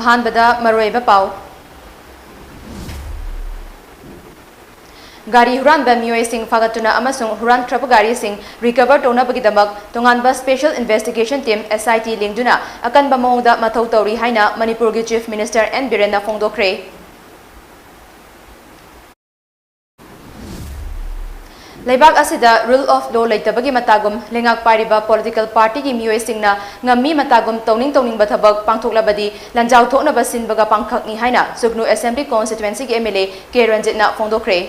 Ahanbada Maroiba Pau Gari Huran ba Mioy Singh Fagatuna Amasung Huran Trapa Gari Singh recover Tona Bagidamak Tonganba Special Investigation Team SIT Lingduna Akan Bamongda Matau Tauri Haina Manipur gi Chief Minister N Birena Fongdokre Laibak asida rule of law leitabagi matagum lengak pariba political party gi Mioy Singna ngami matagum toning bathabak pangthoklabadi lanjau thokna basin baga pangkhakni haina Sugnu Assembly constituency gi MLA K Ranjitna Fongdokre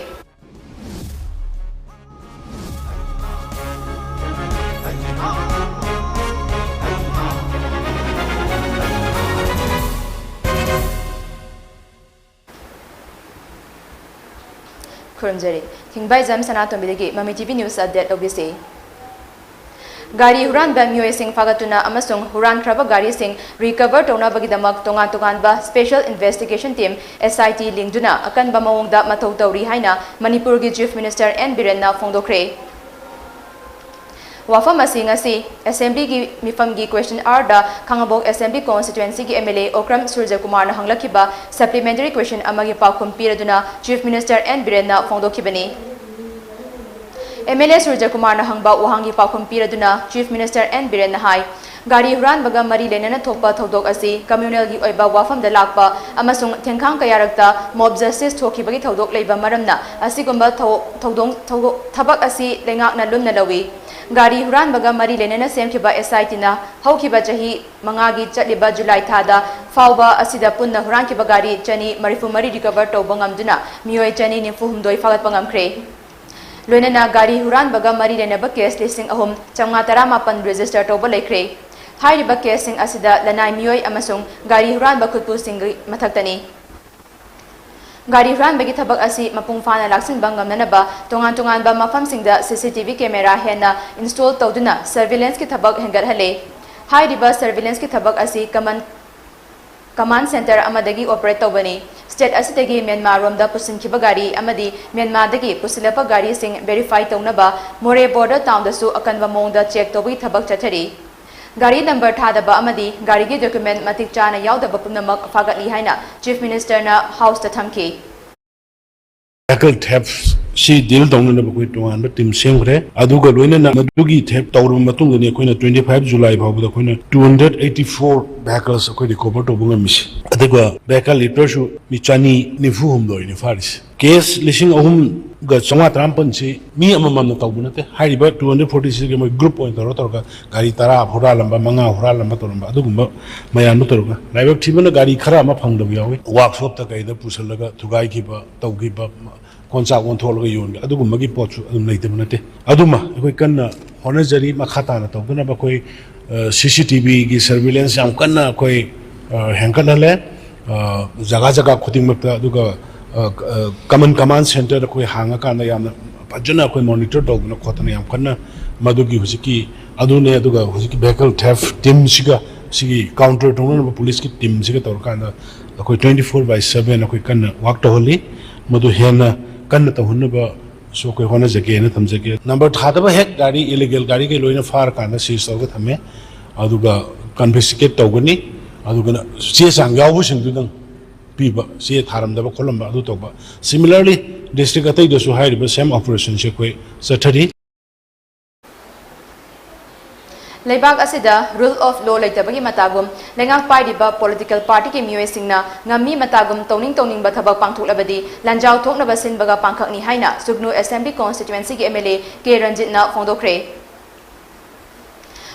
Kurumjari THINGBAIJAM SANATOMBI MAMI TV News update obviously Gari Huran ba Mioy Singh Fagatuna Amasung Huran Kraba Gari Singh recover Tona Bagidamak Tongan ba Special Investigation Team SIT Lingduna Akan ba Mawongda Matau Tauri Haina Manipur gi Chief Minister N Birena Fongdokre Wafam ngasi Assembly gi mifam gi question hour da Khangabok Assembly constituency gi MLA Okram Surja Kumar na hanglakiba supplementary question amagi paukum piraduna Chief Minister N Birena Fongdokibani MLA Surja Kumar na hangba uhangi paukum piraduna Chief Minister N Birena hai Gari Huran baga mari lenana thokpa thodok asi communal gi oiba wafam da lakpa amasung thengkhang kayarakta mob justice thokibagi thodok leiba maramna asigumba thodong thabak asi lengak na lumna lawi Gari Huran baga mari lenana semkiba SIT na haukiba chahi mangagi chatliba July thada fauba asida punna Huran kiba gari chani marifumari recover tawba ngamduna mioi chani nimfu humdoi fagat pangamkre Loinana Gari Huran baga mari lenaba case listing ahum chamnga taramapan register tawba laikre Hairiba case sing asida lanai mioi amasung Gari Huran bakutpu singri mathaktani Gari Huran bagi thabak asi mapung fana laksin bangam nanaba tongan ba mafam singda CCTV camera hena install tawduna surveillance ki thabak hengar hale hai riba surveillance ki thabak asi command center amadagi operate tawbani state asidagi Myanmar romda pusin khiba gari amadi Myanmar dagi pusilapa gari sing verify tawnaba More border town da su akanwa mongda check tawbi thabak chathari Gari number thadaba amadi gari gi document matik chana yaudaba punamak fagatli haina Chief Minister na house ta thamki Vehicle theft si deal down na bakoi tongan ba team semgre aduga loina na madugi theft tawru matung ni koina 25 July bhabu da koina 284 vehicles koi recover to bunga mis aduga vehicle liter shu mi chani ni fu hum doi ni faris case lising ahum ga chonga trampan si mi amamam na tawbuna te hariba 246 ge moi group point ro torga gari tara hora lamba manga hora lamba toramba adugumba mayan torga laibak thibana gari khara ma phangdab yawi workshop ta kaida pusalaga thugai ki ba tawgi ba konsa won thol ga yon adugumba gi pochu adum leite bunate aduma koi kanna honajari makhata na tawbuna ba koi CCTV gi surveillance am kanna koi henkana le jaga khuding makta aduga command center koi hanga kana yamna pajana koi monitor tawbuna khotana yam kanna madugi husiki adune aduga husiki vehicle theft team siga sigi counter tongna police ki team siga tor kana koi 24/7 koi kanna work to holi madu hena kanna to hunna ba so koi hona jage na thamjage number thada ba hek gari illegal gari ke loina far kana seize tawga thame aduga confiscate tawgani aduga che sang yawu singdudang piba se tharamdaba kolamba adu tawba similarly district atai da su hairiba same operation se koi sathari Laibak asida rule of law leitabagi matagum lengak paidiba political party ki Mioy Singna ngami matagum toning bathabak pangthuklabadi lanjau thokna basin baga pangkhakni haina Sugnu Assembly constituency ki MLA K Ranjitna Fongdokre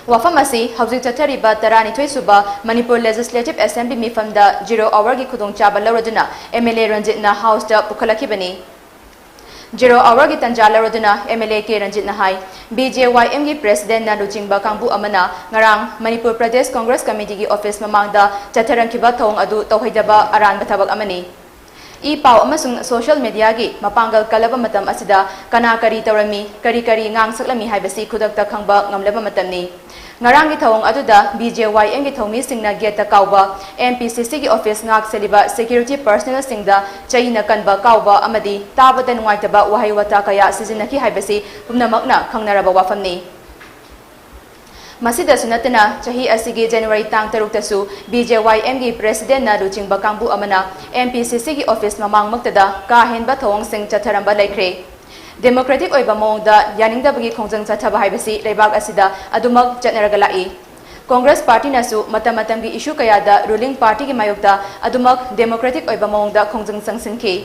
Wafam asi hauzik chathariba tarani thoi suba Manipur Legislative Assembly mifamda 0 hour gi khudong chaba lawraduna MLA Ranjitna house da pukhalakibani 0 hour gi tanjala roduna MLA K Ranjitna hai BJYM gi president na luchingba kangbu amana ngarang Manipur Pradesh Congress Committee gi office mamangda chatharangkiba thong adu tawhaidaba aran bathabak amani I pau amasung social media gi mapangal kalaba matam asida kana kari tawrami kari ngang saklami haibasi khudakta khangba ngamlaba matamni ngarang gi thawong aduda BJYM gi thomi singna geta kauba MPCC gi office ngak seliba security personnel singda chaina kanba kauba amadi tabada nuwaitaba wahai wata kaya sizinaki haibasi pumnamakna khangnaraba wafamni Masida sunatana chahi asigi January tang taruktasu BJYM gi president na luchingba kangbu amana MPCC gi office mamang magtada ka henba thong sing chatharamba laikre Democratic oiba mongda yaningdabagi khongjang chathaba haibasi leibak asida adumak chatnaraga lai Congress party nasu matamatam gi issue kayada ruling party gi mayokda adumak Democratic oiba mongda khongjang sangsinki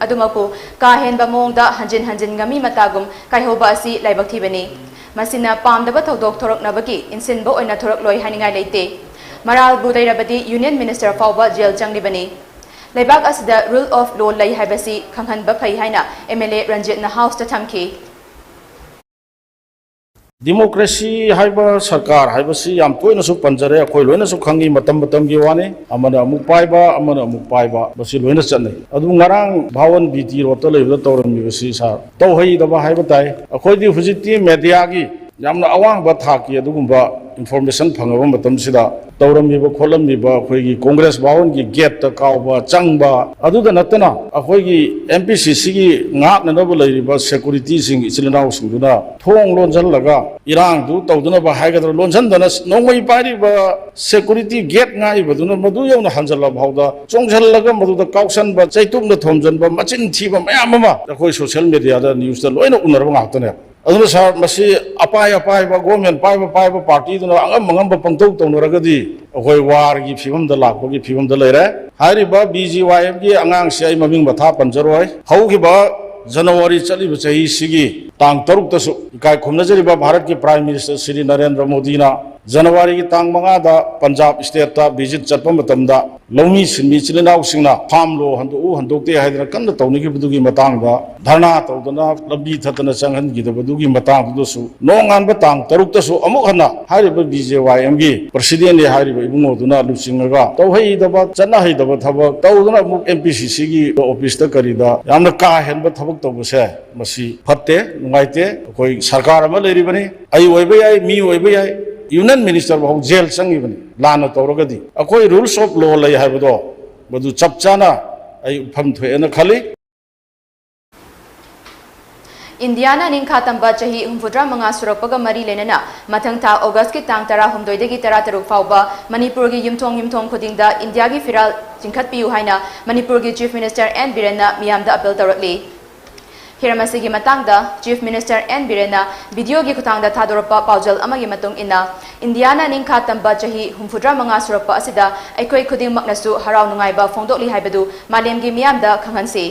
adumaku ka henba mongda hanjin ngami matagum kaihoba asi laibak thibani Masina pamdaba thodok thorok nabagi insinbo oina thorok loi haningai leite maral budairabadi union minister fawba jail changlibani leibak asida rule of law lai haibasi khanghanba phai haina MLA Ranjit na house ta thamki Democracy haiba sarkar haiba si yam toina su panjare khoi loina su khangi matam gi wane amana amuk paiba basi loina chanai adu ngarang bhawan BT rota leibla tawram mi basi sa taw hai da ba haiba tai akhoi di hujiti media gi yamna awang ba thaki adugumba information phangaba matam sida tawram mi ba kholam mi ba khoi gi congress bhawan gi gate ta kawba changba adu da natana akhoi gi MPCC gi ngak na ba leiriba security sing ichilinaw singduna thong lonjal laga irang du tawduna ba haigadra lonjan dana nongmai pari ba security gate ngai baduna madu yawna hanjala bhawda chongjal laga madu da kausan ba chaitum na thomjan ba machin thiba mayam ma akhoi social media da news da loina unarba ngaktane aduna sar masi apai ba government pai ba party duna angam ba pangtau tonoragadi akhoi war gi phibam da lakbo gi phibam da leire hari ba BGYM gi angang si ai maming batha panjaroi hau gi ba January chali bachahi sigi tang taruk tasu kai khumnajari ba Bharat ki Prime Minister Shri Narendra Modi na January ki tang manga da Punjab state ta visit chatpa matamda lomi sinmi chilinaw singna farm lo handokte haidra kanna tawni ki budugi matang da dharna tawdana labbi thatana changhan gi da budugi matang du su nongan ba tang taruk tasu amuk hana hari ba BJYM gi president ye hari ba ibungo duna lusinga taw hai da ba channa hai da ba thaba tawdana amuk MPCC gi office ta karida yamna ka hen ba thabuk tawbase masi phatte nungaite koi sarkar ama leribani ai oiba yai mi oiba yai union minister bahau jail changibani lana tawragadi akoi rules of law lai haibado badu chapchana ai pham thoena khali Indiana ningkhatamba chahi humfudra manga surakpaga mari lenana mathang tha August ki tang tara humdoi degi tara taruk fawba Manipur gi yumthong khudingda India gi firal jingkhat piu haina Manipur gi chief minister N Birenna miyamda appeal tarakli Hiramasi gi matangda chief minister N Birenna video gi khutangda thadorpa paujal amagi matung ina Indiana ningkhatamba chahi humfudra manga surakpa asida aikoi khuding maknasu harau nungai ba phongdokli haibadu malem gi miyamda khanghansi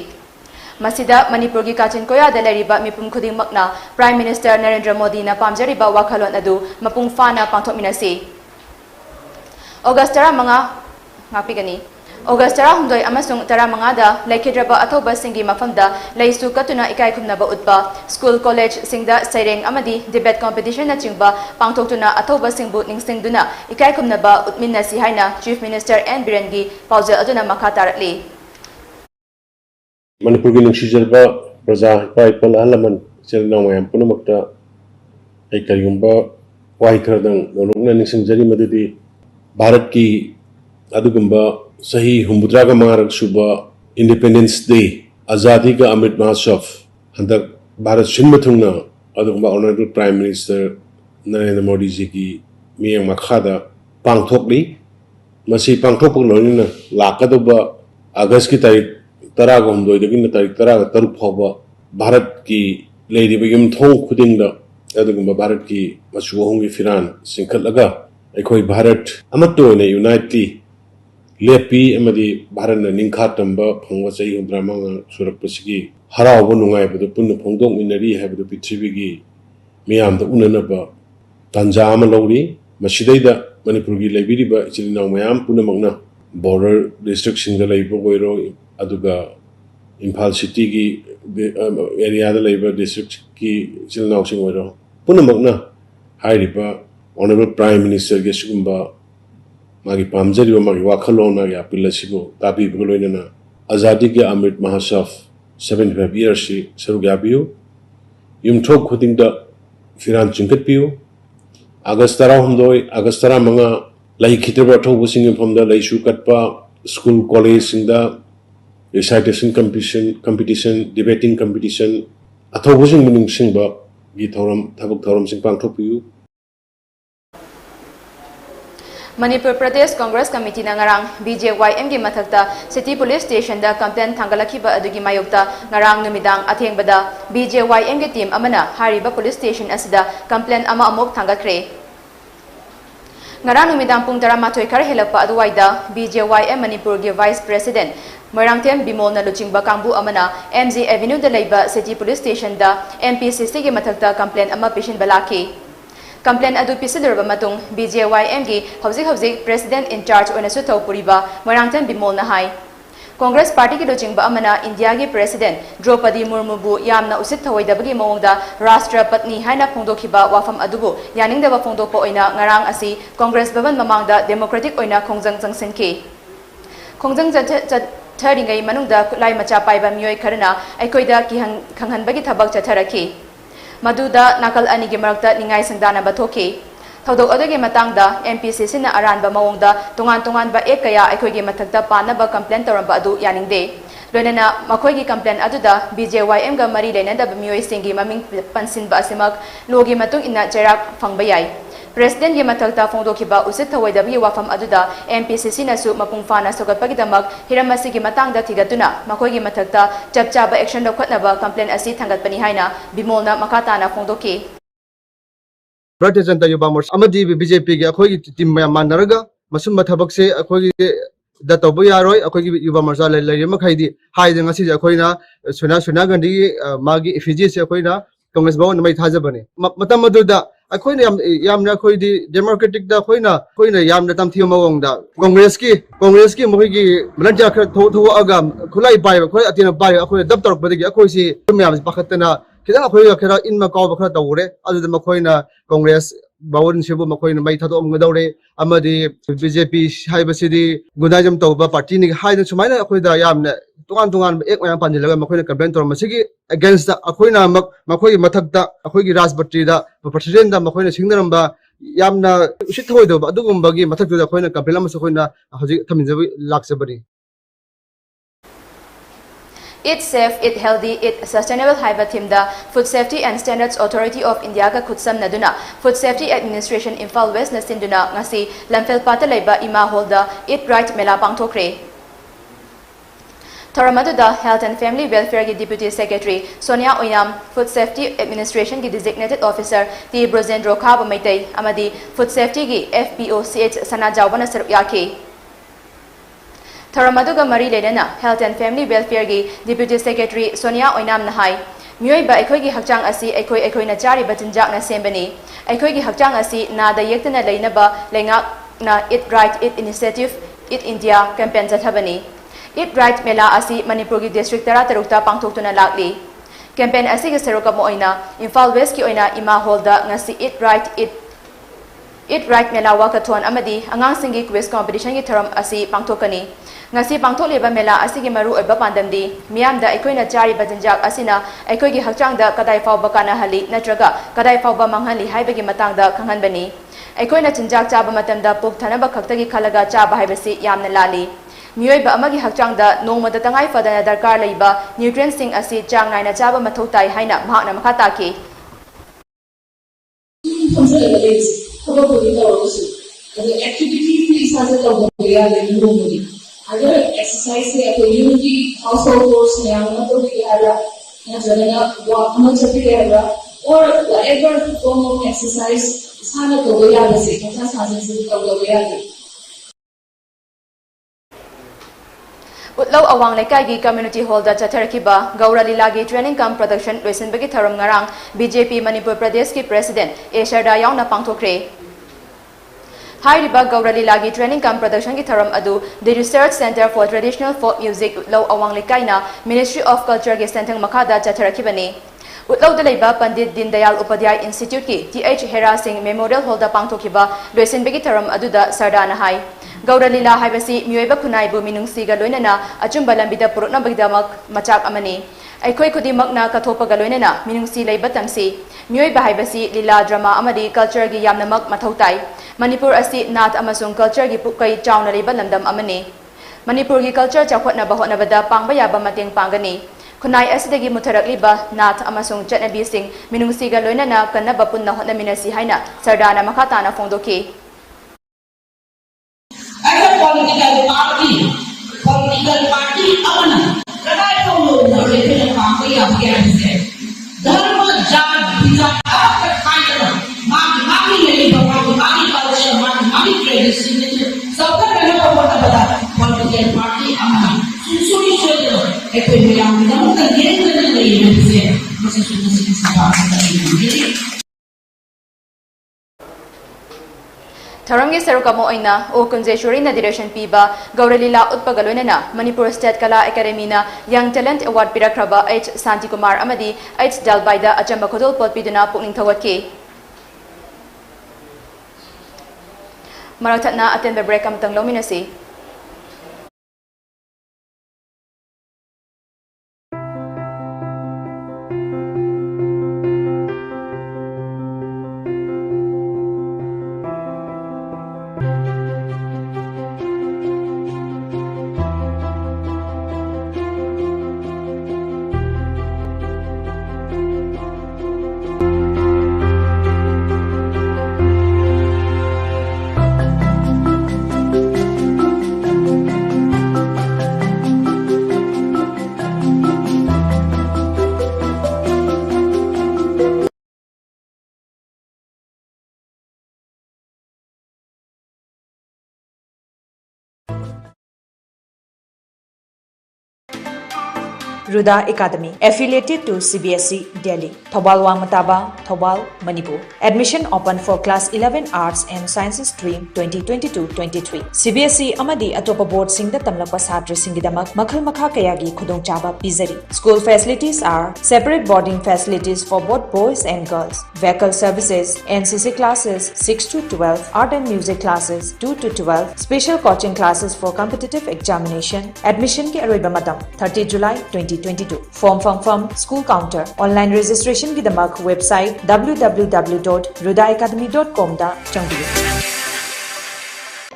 Masida Manipur gi kachin koya da leriba mipum khuding makna Prime Minister Narendra Modi na pamjariba wakhalon adu mapung fana pangthokminasi August 10 ngapigani August 10 humdoi amasung 15 da laikhidraba athoba singi mafamda laisu katuna ikai khumnaba utba school college singda saireng amadi debate competition na chingba pangthoktuna athoba singbu ningsingduna ikai khumnaba utminnasi haina Chief Minister N Birengi paujal aduna makha taratli Manipur ki nungsijarba praja pai pal halaman selna mayam punamakta ai karigumba wai khardang nolongna ningsingjari madudi Bharat ki adugumba sahi humudra ka mangarak suba Independence Day Azadi ka Amrit Mahotsav handak Bharat sinmathungna adugumba Honorable Prime Minister Narendra Modi ji ki miyang makhada pangthokli masi pangthokpuk loina lakaduba August ki tarik tara gom doi dagin tarik tara ga taruk phoba Bharat ki leiri begim thong khuding da adugumba Bharat ki masuhong gi firan singkhat laga aikoi Bharat amatto ne unitely lepi amadi Bharat na ningkhatamba phangwa chai humdramang surak pasigi harau bo nungai bodu punna phongdong minari habdu prithvi gi miyam da unana ba tanja ama lawri masidaida Manipur gi leibiri ba chilinaw mayam punna magna border district singa leibo goiro aduga Imphal city ki area da leiba district ki chilnaw sing oiro punamakna hairiba Honorable Prime Minister ge sugumba magi pamjari magi wakhalona ya pilasibo tabi bugloina Azadi ke Amrit Mahotsav 75 years si sarugyabiu yumthok khudingda firan chingkat piu August 10 August 10 lai khitaba thobusing phomda laisu katpa school college singda recitation competition debating competition athobusing muning singba gi thoram thabuk thoram sing pangthok piu Manipur Pradesh Congress Committee na ngarang BJYM gi mathakta City Police Station da complaint thangalakiba adugi mayokta ngarang numidang athengbada BJYM gi team amana hariba police station asida complaint ama amok thangakre ngarang numidang pung 12 khar helakpa aduwaida BJYM Manipur gi Vice President Moirangthem Bimol na luchingba kangbu amana MZ Avenue da leiba City Police Station da MPCC gi mathakta complaint ama pishin balaki complaint adu pisilurba matung BJYM gi hauzik president in charge oina su thopuriba Moirangthem Bimol na hai Congress party ki luchingba amana India gi president Draupadi Murmu bu yamna usit thawaidabagi mawongda Rashtra Patni haina phongdokhiba wafam adubu yaningdaba phongdokpa oina ngarang asi Congress Bhavan mamangda democratic oina khongjang jangsenki khongjang tharingai manungda kulai macha paiba mioi kharna aikoida ki khanghanbagi thabak chatharaki Maduda nakal ani gi marakta ningai sangdana bathoki thodok adagi matangda MPCC na aranba mawongda tungan ba ekaya aikoigi mathakta panaba complaint toramba adu yaningde loinana makoigi complaint aduda BJYM ga mari lenada bamioi singi maming pansinba asimak logi matung ina cherak phangba yai President gi mathakta phongdokhiba usit thawaidabagi wafam aduda MPCC na su mapung fana sogatpagidamak hiramasi gi matangda thigatuna makoigi mathakta chapchaba action lokhatnaba complaint asi thangatpani haina bimolna makatana phongdoki Bharatiya Janata Yuva Morcha amadi BJP gi akhoi team mayam manaraga masum thabak se akhoi da tobu yaroi akhoi Yuva Morcha lai makhaidi haide ngasi akhoina suna gandhi magi effigy se akhoina Congress bawon mai thajabane matam aduda akhoina yamna akhoi di democratic da akhoina yamna tam thiyo mawongda Congress ki moi gi mlanja kha tho aga khulai pai akhoi atina pai akhoi dab torok badagi akhoi si mayam pakhatna kita akhoi khara in ma kaw khara tawre adu makhoina Congress bawon sebu makhoina mai thado amgadawre amadi BJP haibasidi gunajam tawba party ni haida sumaina akhoi da yamna tungan ek mayam panjilaga makhoina campaign tor masigi against the akhoina makhoi mathakta akhoi gi rajbatri da president da makhoina singdaramba yamna usit thoi do adugumbagi mathakta da akhoina campaign ama sakhoina hoji thaminjabi laksabari Eat safe, eat healthy, eat sustainable haiba theme the Food Safety and Standards Authority of India ka khutsam naduna Food Safety Administration Imphal West na sinduna ngasi lamfel pata leiba ima holda Eat Right mela pangthokre Thoramadu Health and Family Welfare ki Deputy Secretary Sonia Oinam Food Safety Administration ki Designated Officer T Brozendro Khaba Maitai amadi Food Safety ki FPOCH sana jawbana sarup yake Thoramadu mari lenana Health and Family Welfare ki Deputy Secretary Sonia Oinam nahai mioi ba ekhoi gi hakchang asi ekhoi na chari batinjak na sembani ekhoi gi hakchang asi na da yektana leina ba lenga na Eat Right Eat Initiative Eat India campaign jathabani Eat Right mela asi Manipur gi district tarukta pangthoktuna lakli campaign asi gi seroka mo oina Imphal West ki oina ima holda ngasi Eat Right mela wakathon amadi angang singi quiz competition gi tharam asi pangthokani ngasi pangtholeba mela asigi maru oiba pandamdi miyamda ekoina chari bajinjak asina ekoigi hakchangda kadai fawba kana hali natraga kadai fawba manghali haibagi matangda khanghanbani ekoina chinjak chaba matamda puk thanaba khaktagi khalaga chaba haibasi yamna lali miyoiba amagi hakchangda nongmada tangai fadana darkar leiba nutrients sing asi chang naina chaba mathau tai haina mahakna makhata ki activity is as a other exercise like unity household chores or whatever form of exercise Utlaw awang lekai gi community hall da chatharakiba Gaura Lila gi training camp production loisinbagi tharam ngarang BJP Manipur Pradesh ki president Esharda yauna pangthokre Hairiba Gaura Lila gi training camp production ki tharam adu the Research Center for Traditional Folk Music Utlaw awang lekai na Ministry of Culture gi sentang makhada chatharakibani Utlaw dalaiba Pandit Din Dayal Upadhyay Institute ki TH Hera Singh Memorial Hall da pangthokiba loisinbagi tharam adu da sardana hai Gaura Lila haibasi miyoiba khunaibu minungsiga loinana achumba lambida purutnabagidamak machak amani aikhoi khudimakna kathopaga loinana minungsi leiba tamsi miyoiba haibasi lila drama amadi culture gi yamnamak mathautai Manipur asi nath amasung culture gi pukai chauna leiba landam amani Manipur gi culture chakhotna bahotna bada pangba yaba mateng pangani khunai asidagi mutharakliba nath amasung chatnabi sing minungsiga loinana kanna bapun na hotna minasi haina sardana makhatana phongdoki political party amana kadai ko lo re pe pa ko ya ke se dharma jat bija ka khaira mami le ba mami culture mami tradition sabka kana ko bata bata political party amana susuri chelo e pe me ya na mo ka ye na le ye se masa susuri sa ba ta Tharangi Sarukamo Oina, O Kunjeshwari na direction piba, Gauralila Utpagalunana, Manipur State Kala Academy na Young Talent Award Pirakraba H. Santi Kumar Amadi, H. Dalbaida Achamba Kodol Potpiduna Pukning Tawatki. Maratna attend the break am tang lominasi. Ruda Academy, affiliated to CBSE Delhi, Thobal Wangmataba, Thobal, Manipur. Admission open for Class 11 Arts and Sciences Stream 2022-23. CBSE Amadi Atopa Board Singda Tamlapa Satri Singidamak, Makhal Makha Kayagi Khudong Chaba Pizari. School facilities are separate boarding facilities for both boys and girls, vehicle services, NCC classes 6 to 12, art and music classes 2 to 12, special coaching classes for competitive examination. Admission ke aroiba madam 30 July 2022. Form school counter. Online registration gidamak website www.rudaacademy.com da changbiyu.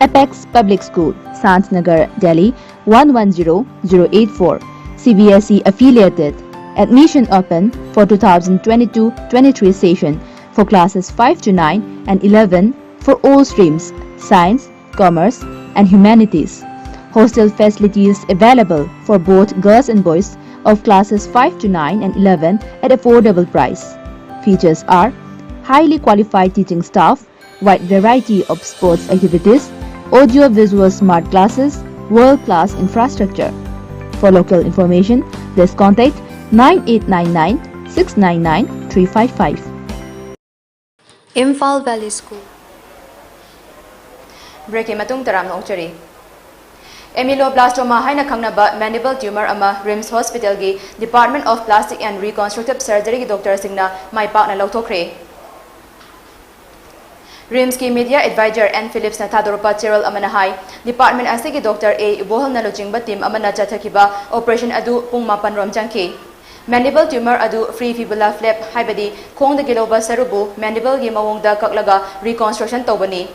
Apex Public School, Santnagar, Delhi 110084. CBSE affiliated. Admission open for 2022-23 session for classes 5 to 9 and 11 for all streams, science, commerce, and humanities. Hostel facilities available for both girls and boys of classes 5 to 9 and 11 at affordable price. Features are highly qualified teaching staff, wide variety of sports activities, audio-visual smart classes, world-class infrastructure. For local information, please contact 9899 699 355. Imphal Valley School. Break matung taram nokchari. Amyloblastoma haina khangnaba mandible tumor ama RIMS Hospital gi Department of Plastic and Reconstructive Surgery gi doctor singna maipakna lauthokre. RIMS ki media advisor N Phillips na thadoropa cheryl amana hai department ase gi doctor A bohol na lochingba team amana chathakiba operation adu pung mapan rom changki. Mandible tumor adu free fibula flap haibadi khong da giloba sarubu mandible gi mawong da kaklaga reconstruction tobani.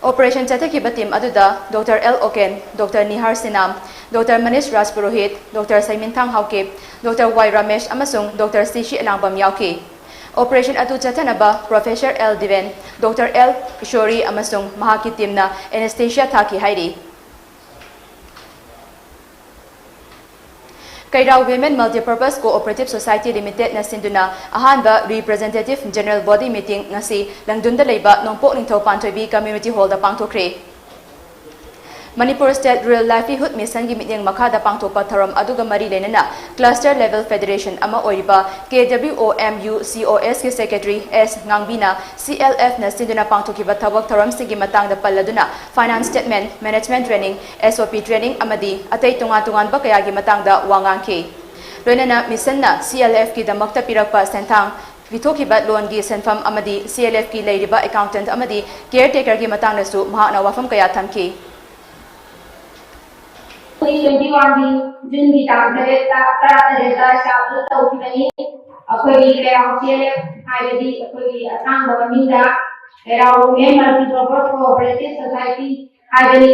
Operation Chathakiba team aduda Dr. L. Oken, Dr. Nihar Sinam, Dr. Manish Rajpurohit, Dr. Saimin Thang Hauke, Dr. Y. Ramesh amasung Dr. Stishi Elangbam Yauki. Operation adu chathanaba Professor L. Diven, Dr. L. Kishori amasung mahaki team na anesthesia thaki hairi. Kairao Women Multipurpose Cooperative Society Limited na sinduna ahanba Representative General Body Meeting ngasi langdunda leiba nongpok ningtho Pantoibi Community Hall da pangthokre. Manipur State Rural Livelihood Mission gi meeting makha da pangthokpa tharam aduga mari lenana Cluster Level Federation ama oiriba KWOMUCOS ki Secretary S Ngangbina CLF na sinduna pangthokiba thabak tharam sigi matang da palladuna Finance Statement, Management Training, SOP Training amadi atay tungan ba kaya gi matang da wangangki. Loinana mission na CLF ki damakta pirakpa sentang Vithokiba loan gi senfam amadi CLF ki leiriba accountant amadi caretaker gi matang na su mahakna wafam kaya thamki. 2021 June की तारीख शादी तौबनी अखोई layout हाइबदी अखोई असांग बमिंदा layout में multipurpose cooperative society हाइबदी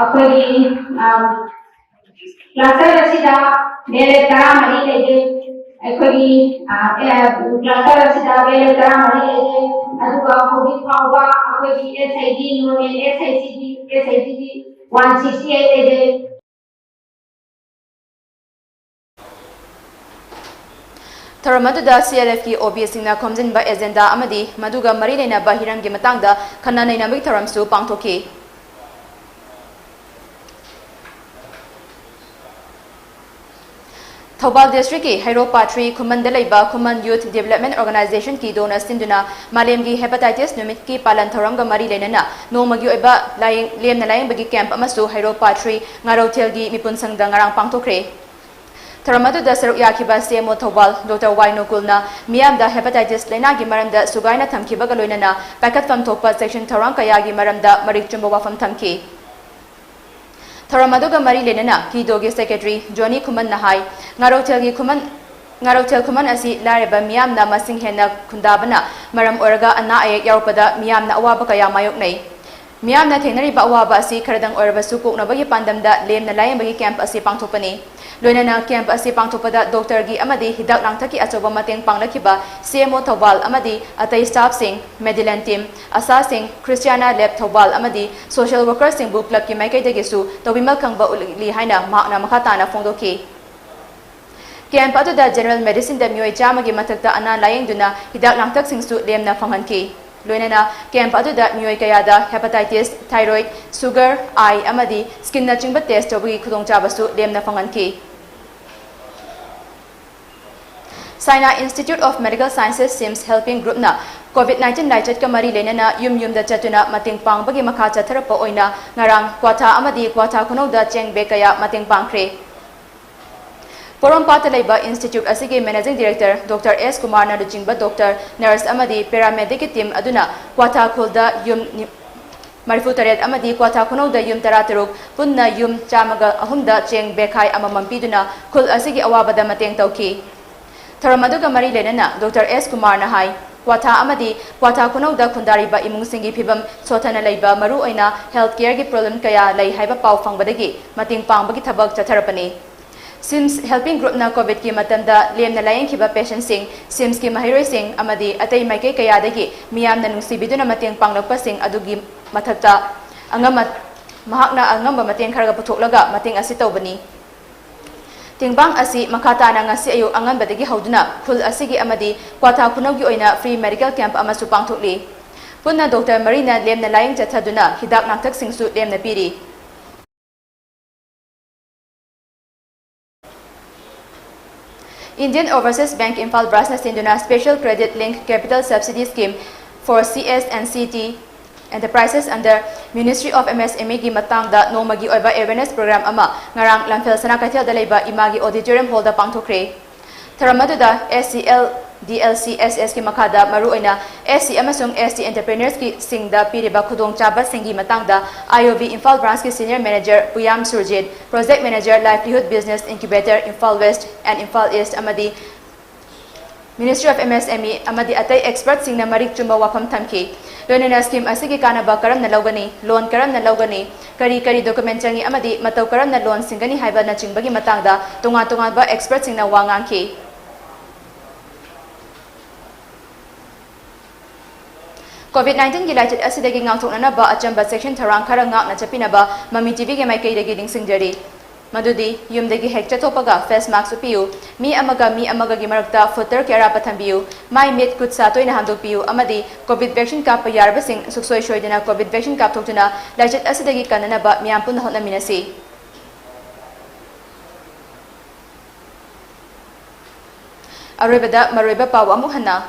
अखोई cluster रसीदा मेरे तरा मरी लेजे अखोई क्लस्टर रसीदा मेरे तरा मरी लेजे aduga hodi phawa akhoi SID normal SID 168 level Tharamadu CLF ki OBS na khomjin ba agenda amadi maduga mari leina ba hiram gi matang da khana nei namik tharam su pangthoki Thobal District ki Hairo Patri Khuman Dalaiba Khuman Youth Development Organization ki dona sinduna malem gi hepatitis numit ki palan thoram ga mari leina nomagi oiba laing lem na laing bagi camp amasu Hairo Patri ngarothel gi mipun sangda ngarang pangthokre Tharamadu da saruk yakiba CMO Thobal Dr. Waino Kulna miyam da hepatitis lena gi maramda sugaina thamkiba ga loinana pakat fam thokpa section tharang kaya gi maramda marik chumba wafam thamki Tharamadu ga mari lenana ki dogi secretary Johnny Khuman Nahai ngarothel Khuman asi lareba miyam na masing hena khundabana maram oraga ana ayek yarpada miyam na awaba kaya mayok nei miyam na thenari ba awaba asi kharadang orba su kokna bagi pandamda lem na layam bagi camp asi pangthopani loinana camp asi pangthopada doctor gi amadi hidak langthaki achoba mateng panglakiba CMO Thobal amadi atai staff sing medical team asa sing Christiana lab Thobal amadi social workers sing book club ki maikai dagi su tobimal khangba uli haina makna makata na phongdoki camp atu da general medicine da myoi chama gi mathakta ana layeng duna hidak langthak sing su lemna phanghanki loinana camp atu da myoi kaya da hepatitis thyroid sugar eye amadi skin na chingba test tobi khudong chaba su lemna phanghanki Sina Institute of Medical Sciences SIMS helping group na COVID-19 laichat ka mari lenana yum da chatuna mating pang bagi makha chatharapa oina ngarang kwatha amadi kwatha khunou da cheng be kaya mating pangkhre Porom Patalaiba Institute asigi Managing Director Dr. S. Kumar na luchingba Dr. Nurse amadi paramedic team aduna kwatha khulda yum Marifu taret amadi kwatha khunou da yum tarataruk punna yum chamaga ahumda cheng bekhai amamam piduna khul asigi awabada mateng tauki Tharamadu ga mari lenana Dr. S. Kumar Nahai kwatha amadi kwatha khunou da khundari ba imung singi phibam sothana leiba maru oina healthcare gi problem kaya lei haiba pau fangbadagi mating pangbagi thabak chatharapani SIMS helping group na COVID ki matamda lemna layeng khiba patient sing SIMS ki mahiroi sing amadi atai maikai kaya dagi miyam na nungsibiduna mating panglakpa sing adugi mathakta angamat mahakna angamba mating kharaga puthoklaga mating asi tawbani Tingbang asi makata na ngasi ayu angan badagi hauduna khul asigi amadi kwatha khunau gi oina free medical camp amasu pangthokli punna Dr. Marina lemna layeng chathaduna hidak nakthak singsu lemna piri Indian Overseas Bank Imphal Branch na sinduna Special Credit Link Capital Subsidy Scheme for CS and CT Enterprises under Ministry of MSME gi matangda nomagi oiba awareness program ama ngarang lamphel sana kaithel da leiba imagi auditorium hall da pangthokre Tharamadu da SCL DLCSS ki makhada maru oina SC amasung ST entrepreneurs ki singda piriba khudong chaba singi matangda IOB Imphal Branch ki senior manager Puyam Surjit project manager livelihood business incubator Imphal West and Imphal East amadi Ministry of MSME amadi atai expert singna marik chumba wafam thamki loinana scheme asigi kanaba karam na lawgani loan karam na lawgani kari document changi amadi matau karam na loan singani haiba na chingbagi matangda tunga ba expert singna wangangki COVID-19 gi laichit asidagi ngangthokna ba achamba section tharang khara ngakna chapinaba MAMI TV ge maikai dagi dingsingjari Madudi yumdagi hekcha topaga face mask upiu mi amaga gi marakta footer kera pathambiu mai mit kut sa toina handopiu amadi covid vaccine ka payarba sing suksoi shoidina covid vaccine ka thokuna laichit asidagi kanana ba miam pun hotna minasi Arrebada marreba paw amuk hana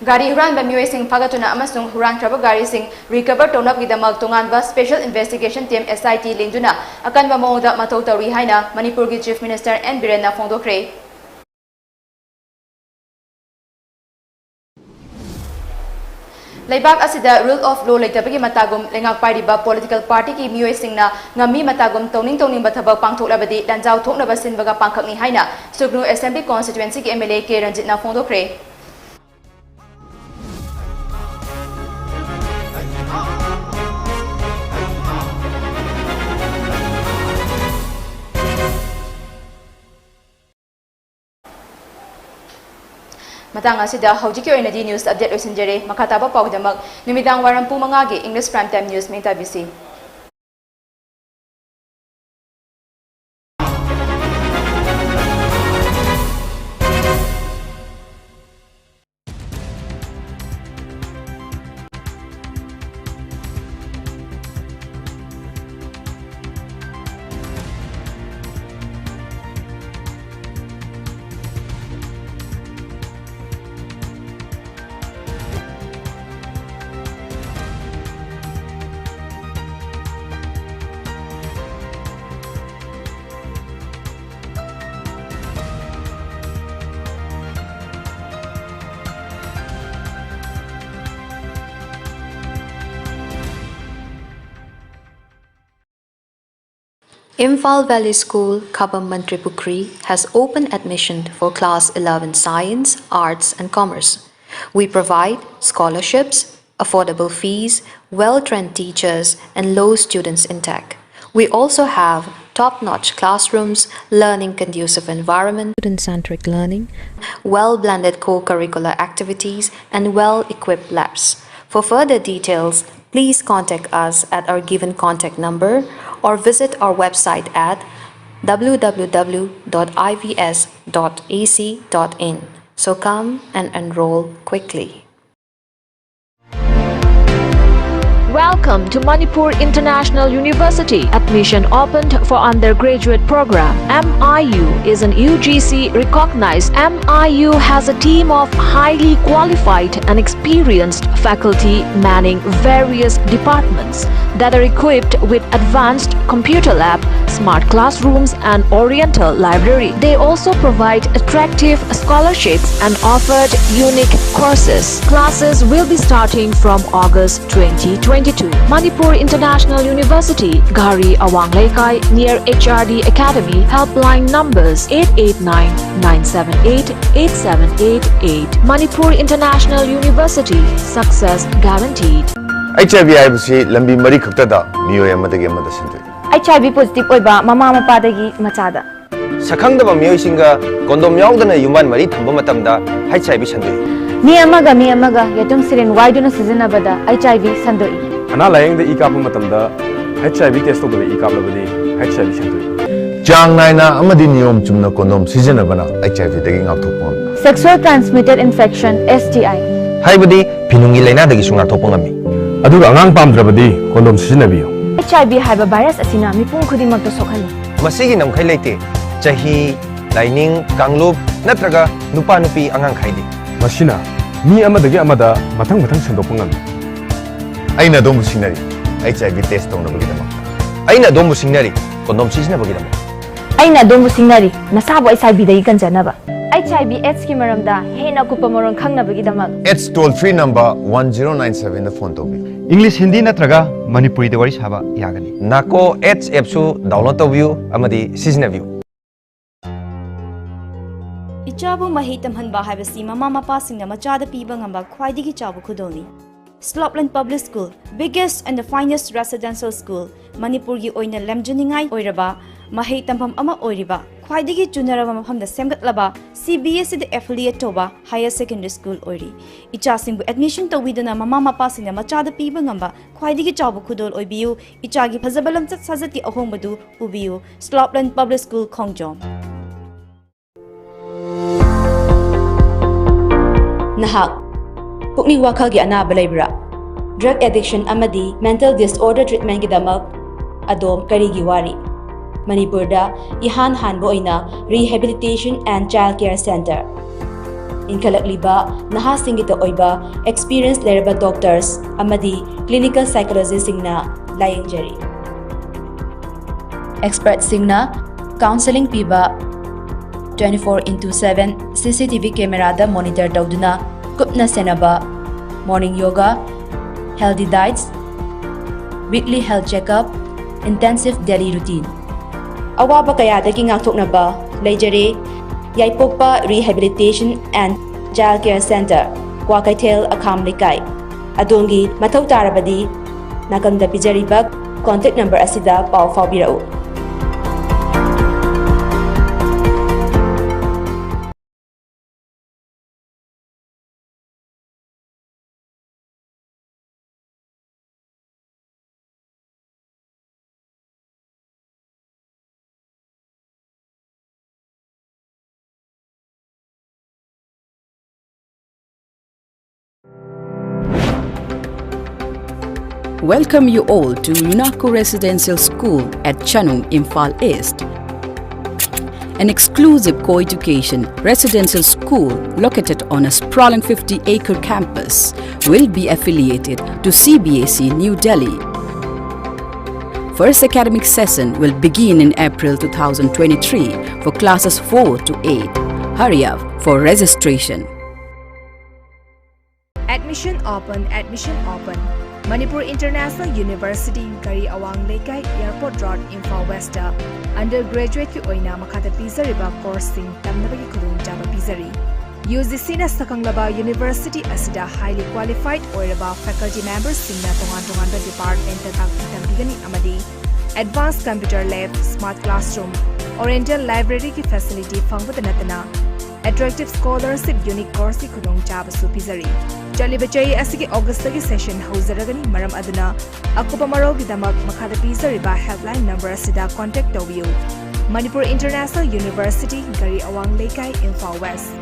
Gari huran ba mioi sing phagatuna amasung huran traba gari sing recover tonap gidamak tongan ba special investigation team SIT lingduna akan ba moda matou tawri haina Manipur gi chief minister N Biren na phongdokre Laibak asida rule of law leitabagi matagum lengak pariba political party ki mioi singna ngami matagum toning bathabak pangthoklabadi danjau thoknaba sinbaga pangkhakni haina Sugnu Assembly constituency ki MLA K Ranjit na phongdokre Matang asida hojiki oinadi news update osinjare makataba pawdamak numidang waram pu manga gi English Prime Time News menta bisi. Imphal Valley School, Kabam Mantripukri has open admission for Class 11 Science, Arts and Commerce. We provide scholarships, affordable fees, well-trained teachers and low students intake. We also have top-notch classrooms, learning conducive environment, student-centric learning, well-blended co-curricular activities and well-equipped labs. For further details, please contact us at our given contact number or visit our website at www.ivs.ac.in. So come and enroll quickly. Welcome to Manipur International University. Admission opened for undergraduate program. MIU is an UGC recognized. MIU has a team of highly qualified and experienced faculty manning various departments that are equipped with advanced computer lab, smart classrooms and oriental library. They also provide attractive scholarships and offered unique courses. Classes will be starting from August 2022. Manipur International University, Gari Awang Laikai, near HRD Academy. Helpline numbers 889-978-8788. Manipur International University, success guaranteed. HIV IBC lambi mari khaktada miyoy amadagi amada sindui. HIV positive oiba mama mapadagi machada. Sakhangdaba miyoy singa kondom yaudana yuman mari thamba matamda HIV sandui. Mi amaga yatum sirin waiduna sizinabada HIV sandoi. Ana layang de ikap matamda HIV test to the ikap labani HIV sandui. Jang naina amadi niyom chumna kondom sizinabana HIV dagi ngakthopon. Sexual transmitted infection STI. Haibadi pinungi laina dagi sunga thopongami. Aduga angang pamdrabadi kondom sijinabiyo. HIV haiba virus asina mipung khudimagta sokhali. Masigi namkhai leite chahi laining kanglup natraga nupa nupi angang khaidi. Masina mi amadagi amada mathang sandopangami. Aina domu sinari HIV test tong nabagidama. Aina domu sinari kondom sijinabagidama. Aina domu sinari nasabo HIV dai kanjanaba. HIV AIDS ki maramda hena kupa morong khangnabagi damak. AIDS toll-free number 1097 da phone tobiyo. English Hindi natraga Manipuri de wari saba yagani. Nako AIDS app su download tobiyo amadi sijinabiyo. Ichabu mahi tamhanba haibasi mama mapa singna machada piba ngamba khwaidigi chabu khudoni. Slopland Public School, biggest and the finest residential school, Manipur gi oina lemjuningai oiraba, mahi tampham ama oiriba, khwaidigi chunaraba maphamda semgatlaba, CBSE de affiliate toba higher secondary school oiri. Icha singbu admission tawidana mama mapa singna machada piba ngamba khwaidigi chabu khudol oibiu, icha gi phazabalam chat sajati ahongbadu ubiu, Slopland Public School Khongjom. Nahak Pukning wakal gi anaba leibra. Drug addiction amadi mental disorder treatment gi damak adom kari gi wari. Manipur da ihan hanbo oina rehabilitation and child care center. Inkalakliba naha singita oiba experienced lerba doctors amadi clinical psychologists singna layengjari. Expert singna counseling piba 24/7 CCTV camera da monitor tawduna Kupna senaba, morning yoga, healthy diets, weekly health checkup, intensive daily routine. Awaba kayadagi ngakthoknaba, leijare, Yaipokpa Rehabilitation and Child Care Center, Kwakaithel Akham Likai. Adongi mathau tarabadi, nakanda pijaribak, contact number asida pau faubirau. welcome you all to UNACO Residential School at Chanung, Imphal East. An exclusive co-education residential school located on a sprawling 50-acre campus will be affiliated to CBSE New Delhi. First academic session will begin in April 2023 for classes 4 to 8. Hurry up for registration. Admission open, admission open. Manipur International University, Gari Awang Lekai, Airport Road, Imphal West. Undergraduate ki oina makata pizariba course sing tamnabagi khudung jaba pizari. UGC na sakanglaba university asida highly qualified oiraba faculty members singna tongan department ta tambigani amadi advanced computer lab, smart classroom, oriental library ki facility fangbat natana attractive scholarship unique course ki khudung jaba su pizari. Jalibachai asigi August ki session hauzaragani maram aduna akupa marogi damak makada pizariba helpline number asida contact tobiu. Manipur International University, Gari Awang Lekai, Imphal West.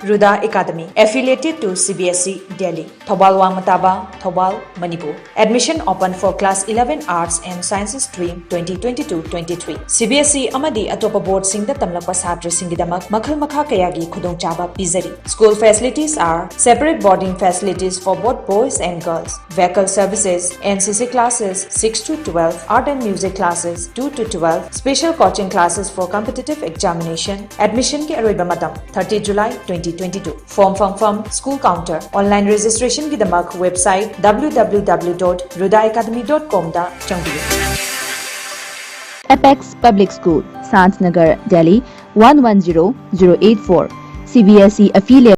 Ruda Academy, affiliated to CBSE Delhi, Thobal Wangmataba, Thobal, Manipur. Admission open for class 11 Arts and Sciences stream 2022-23. CBSE Amadi Atopa Board Singda Tamlakpa Satri Singidamak Makhal Makha Kayagi Khudong Chaba Pizari. School facilities are separate boarding facilities for both boys and girls, vehicle services, NCC classes 6 to 12, art and music classes 2 to 12, special coaching classes for competitive examination. Admission ki aroiba matam 30 July 2022. Form school counter. Online registration ki damak website www.rudaacademy.com da changbiyo. Apex Public School, Sant Nagar, Delhi 110084. CBSE affiliate